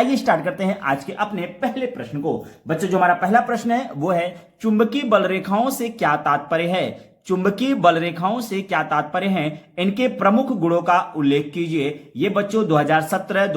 आइए स्टार्ट करते हैं आज के अपने पहले प्रश्न को। बच्चों जो हमारा पहला प्रश्न है वो है चुंबकीय बल रेखाओं से क्या तात्पर्य है। चुंबकीय बल रेखाओं से क्या तात्पर्य है, इनके प्रमुख गुणों का उल्लेख कीजिए। ये बच्चों 2017,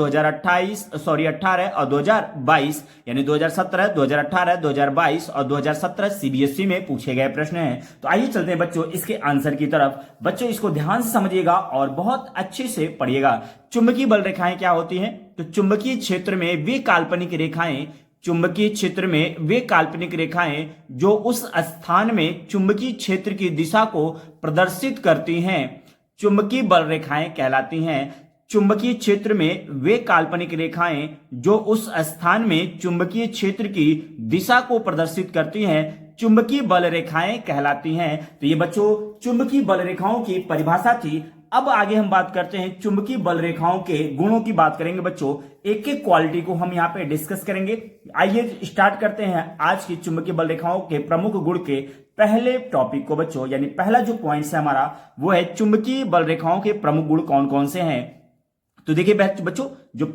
18 और 2022 यानी 2017, 2018, 2022 और 2017 सीबीएसई में पूछे गए प्रश्न हैं। तो आइए चलते हैं बच्चों इसके आंसर की तरफ। बच्चों इसको ध्यान से समझिएगा और बहुत अच्छे से पढ़िएगा। चुंबकीय बल रेखाएं क्या होती हैं? तो चुंबकीय क्षेत्र में वे काल्पनिक रेखाएं चुंबकीय क्षेत्र में वे काल्पनिक रेखाएं जो उस स्थान में चुंबकीय क्षेत्र की दिशा को प्रदर्शित करती हैं, चुंबकीय बल रेखाएं कहलाती हैं। चुंबकीय क्षेत्र में वे काल्पनिक रेखाएं जो उस स्थान में चुंबकीय क्षेत्र की दिशा को प्रदर्शित करती हैं, चुंबकीय बल रेखाएं कहलाती हैं। तो ये बच्चों चुंबकीय बल रेखाओं की परिभाषा थी। अब आगे हम बात करते हैं चुंबकीय बल रेखाओं के गुणों की बात करेंगे बच्चों। एक एक क्वालिटी को हम यहाँ पे डिस्कस करेंगे। आइए स्टार्ट करते हैं आज की चुंबकीय बल रेखाओं के प्रमुख गुण के पहले टॉपिक को बच्चों, यानी पहला जो पॉइंट है हमारा वो है चुंबकीय बल रेखाओं के प्रमुख गुण कौन कौन से हैं। तो देखिए बच्चों जो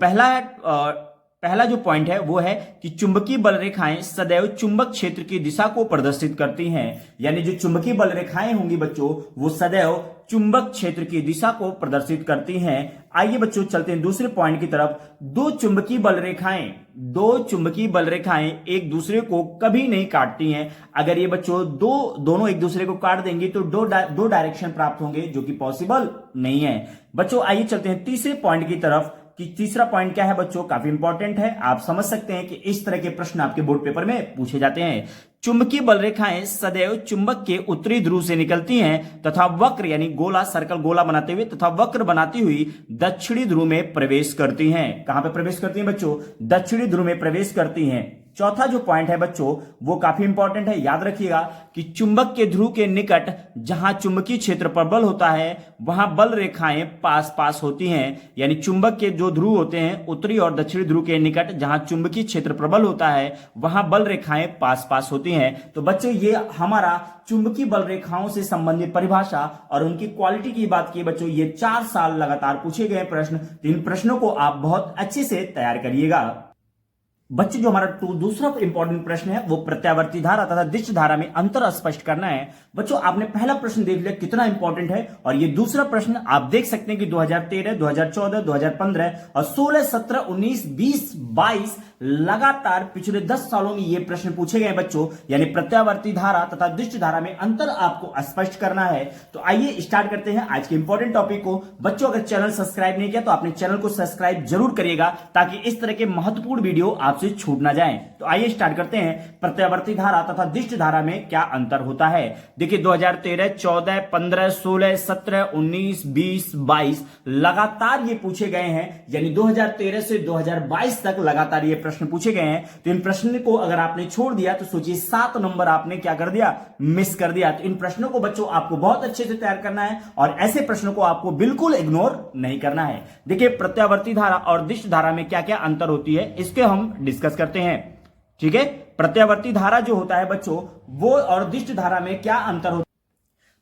पहला जो पॉइंट है वो है कि चुंबकीय बल रेखाएं सदैव चुंबक क्षेत्र की दिशा को प्रदर्शित करती हैं। यानी जो चुंबकीय बल रेखाएं होंगी बच्चों वो सदैव चुंबक क्षेत्र की दिशा को प्रदर्शित करती हैं। आइए बच्चों चलते हैं दूसरे पॉइंट की तरफ। दो चुंबकीय बल रेखाएं एक दूसरे को कभी नहीं काटती हैं। अगर ये बच्चों दोनों एक दूसरे को काट देंगे तो दो डायरेक्शन प्राप्त होंगे, जो कि पॉसिबल नहीं है। बच्चों आइए चलते हैं तीसरे पॉइंट की तरफ कि तीसरा पॉइंट क्या है बच्चों, काफी इंपॉर्टेंट है। आप समझ सकते हैं कि इस तरह के प्रश्न आपके बोर्ड पेपर में पूछे जाते हैं। चुंबकीय बल रेखाएं सदैव चुंबक के उत्तरी ध्रुव से निकलती हैं तथा वक्र यानी गोला सर्कल गोला बनाते हुए तथा वक्र बनाती हुई दक्षिणी ध्रुव में प्रवेश करती हैं। कहां पे प्रवेश करती हैं बच्चों? दक्षिणी ध्रुव में प्रवेश करती हैं। चौथा जो पॉइंट है बच्चों वो काफी इंपॉर्टेंट है, याद रखिएगा कि चुंबक के ध्रुव के निकट जहां चुंबकीय क्षेत्र प्रबल होता है वहां बल रेखाएं पास पास होती हैं। यानी चुंबक के जो ध्रुव होते हैं उत्तरी और दक्षिणी ध्रुव के निकट जहां चुंबकीय क्षेत्र प्रबल होता है वहां बल रेखाएं पास पास होती हैं। तो बच्चों ये हमारा चुंबकीय बल रेखाओं से संबंधित परिभाषा और उनकी क्वालिटी की बात की बच्चों। ये 4 साल लगातार पूछे गए प्रश्न। इन प्रश्नों को आप बहुत अच्छे से तैयार करिएगा। बच्चे जो हमारा दूसरा इंपॉर्टेंट प्रश्न है वो प्रत्यावर्ती धारा तथा दिश धारा में अंतर स्पष्ट करना है। बच्चों आपने पहला प्रश्न देख लिया कितना इंपॉर्टेंट है, और ये दूसरा प्रश्न आप देख सकते हैं कि 2013, 2014, 2015 और 16, 17, 19, 20, 22 लगातार पिछले 10 सालों में ये प्रश्न पूछे गए बच्चों। यानी प्रत्यावर्ती धारा तथा दिश धारा में अंतर आपको स्पष्ट करना है। तो आइए स्टार्ट करते हैं आज के इंपॉर्टेंट टॉपिक को। बच्चों अगर चैनल सब्सक्राइब नहीं किया तो अपने चैनल को सब्सक्राइब जरूर करिएगा ताकि इस तरह के महत्वपूर्ण वीडियो आपसे छूट ना जाए। तो आइए स्टार्ट करते हैं प्रत्यावर्ती धारा तथा दिश धारा में क्या अंतर होता है। देखिए 2013, 14, 15, 16, 17, 19, 20, 22 लगातार ये पूछे गए हैं। यानी 2013 से 2022 तक लगातार ये प्रश्न पूछे गए हैं। तो इन प्रश्न को अगर आपने छोड़ दिया तो सोचिए 7 नंबर आपने क्या कर दिया, मिस कर दिया। तो इन प्रश्नों को बच्चों आपको बहुत अच्छे से तैयार करना है और ऐसे प्रश्नों को आपको बिल्कुल इग्नोर नहीं करना है। देखिए प्रत्यावर्ती धारा और दिश धारा में क्या क्या अंतर होती है इसके हम डिस्कस करते हैं। ठीक है, प्रत्यावर्ती धारा जो होता है बच्चों वो और दिश धारा में क्या अंतर होता है।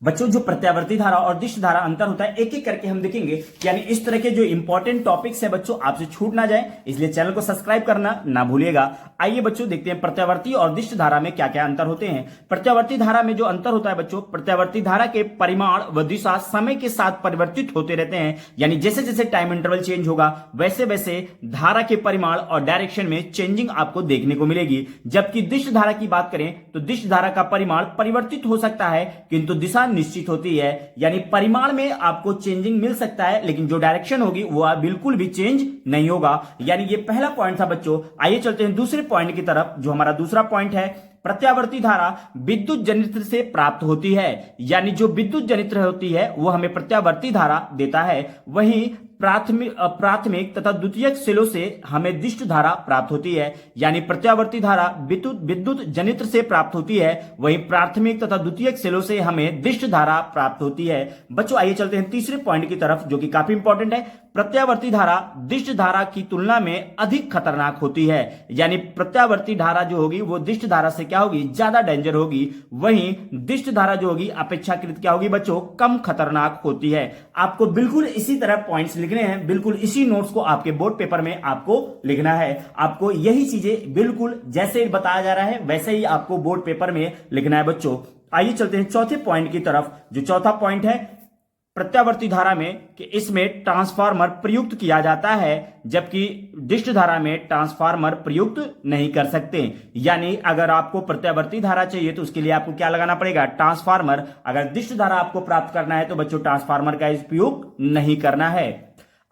बच्चों जो प्रत्यावर्ती धारा और दिश धारा अंतर होता है एक एक करके हम देखेंगे। यानी इस तरह के जो इंपॉर्टेंट टॉपिक्स है बच्चों आपसे छूट ना जाए, इसलिए चैनल को सब्सक्राइब करना ना भूलिएगा। आइए बच्चों देखते हैं प्रत्यावर्ती और दिश धारा में क्या क्या अंतर होते हैं। प्रत्यावर्ती धारा में जो अंतर होता है बच्चों, प्रत्यावर्ती धारा के परिमाण व दिशा समय के साथ परिवर्तित होते रहते हैं। यानी जैसे जैसे टाइम इंटरवल चेंज होगा वैसे वैसे धारा के परिमाण और डायरेक्शन में चेंजिंग आपको देखने को मिलेगी। जबकि दिश धारा की बात करें तो दिश धारा का परिमाण परिवर्तित हो सकता है किंतु दिशा निश्चित होती है। यानी परिमाण में आपको चेंजिंग मिल सकता है लेकिन जो डायरेक्शन होगी वो बिल्कुल भी चेंज नहीं होगा। यानी ये पहला पॉइंट था बच्चों। आइए चलते हैं दूसरे पॉइंट की तरफ। जो हमारा दूसरा पॉइंट है, प्रत्यावर्ती धारा विद्युत जनित्र से प्राप्त होती है। यानी जो विद्युत जनित्र होती है वो हमें प्रत्यावर्ती धारा देता है। वहीं प्राथमिक तथा द्वितीयक सेलों से हमें दिश धारा प्राप्त होती है। यानी प्रत्यावर्ती धारा विद्युत जनित्र से प्राप्त होती है, वहीं प्राथमिक तथा द्वितीयक सेलों से हमें दिश धारा प्राप्त होती है। बच्चों आइए चलते हैं तीसरे पॉइंट की तरफ जो कि काफी इंपॉर्टेंट है। प्रत्यावर्ती धारा दिश धारा की तुलना में अधिक खतरनाक होती है। यानी प्रत्यावर्ती धारा जो होगी वो दिश धारा से क्या होगी, ज्यादा डेंजर होगी। वहीं दिष्ट धारा जो होगी अपेक्षाकृत क्या होगी बच्चों, कम खतरनाक होती है। आपको बिल्कुल इसी तरह पॉइंट्स लिखने हैं, बिल्कुल इसी नोट्स को आपके बोर्ड पेपर में आपको लिखना है। आपको यही चीजें बिल्कुल जैसे बताया जा रहा है वैसे ही आपको बोर्ड पेपर में लिखना है बच्चों। आइए चलते हैं चौथे पॉइंट की तरफ। जो चौथा पॉइंट है प्रत्यावर्ती धारा में कि इसमें ट्रांसफार्मर प्रयुक्त किया जाता है, जबकि दिष्ट धारा में ट्रांसफार्मर प्रयुक्त नहीं कर सकते। यानी अगर आपको प्रत्यावर्ती धारा चाहिए तो उसके लिए आपको क्या लगाना पड़ेगा, ट्रांसफार्मर। अगर दिष्ट धारा आपको प्राप्त करना है तो बच्चों ट्रांसफार्मर का उपयोग नहीं करना है।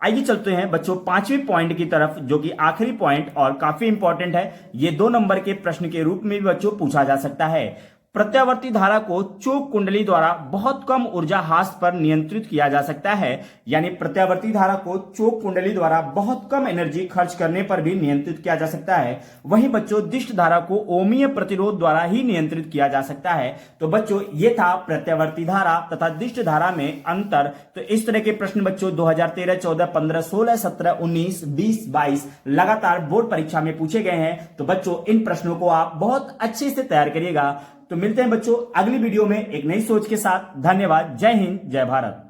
आइए चलते हैं बच्चों पांचवें पॉइंट की तरफ, जो कि आखिरी पॉइंट और काफी इंपॉर्टेंट है। ये 2 नंबर के प्रश्न के रूप में भी बच्चों पूछा जा सकता है। प्रत्यावर्ती धारा को चोक कुंडली द्वारा बहुत कम ऊर्जा हाथ पर नियंत्रित किया जा सकता है। यानी प्रत्यावर्ती धारा को चोक कुंडली द्वारा बहुत कम एनर्जी खर्च करने पर भी नियंत्रित किया जा सकता है। वहीं बच्चों दिष्ट धारा को ओमीय प्रतिरोध द्वारा ही नियंत्रित किया जा सकता है। तो बच्चों ये था प्रत्यावर्ती धारा तथा दिष्ट धारा में अंतर। तो इस तरह के प्रश्न बच्चों 2013, 14, 15, 16, 17, 19, 20, 22 लगातार बोर्ड परीक्षा में पूछे गए हैं। तो बच्चों इन प्रश्नों को आप बहुत अच्छे से तैयार करिएगा। तो मिलते हैं बच्चों अगली वीडियो में एक नई सोच के साथ। धन्यवाद। जय हिंद, जय भारत।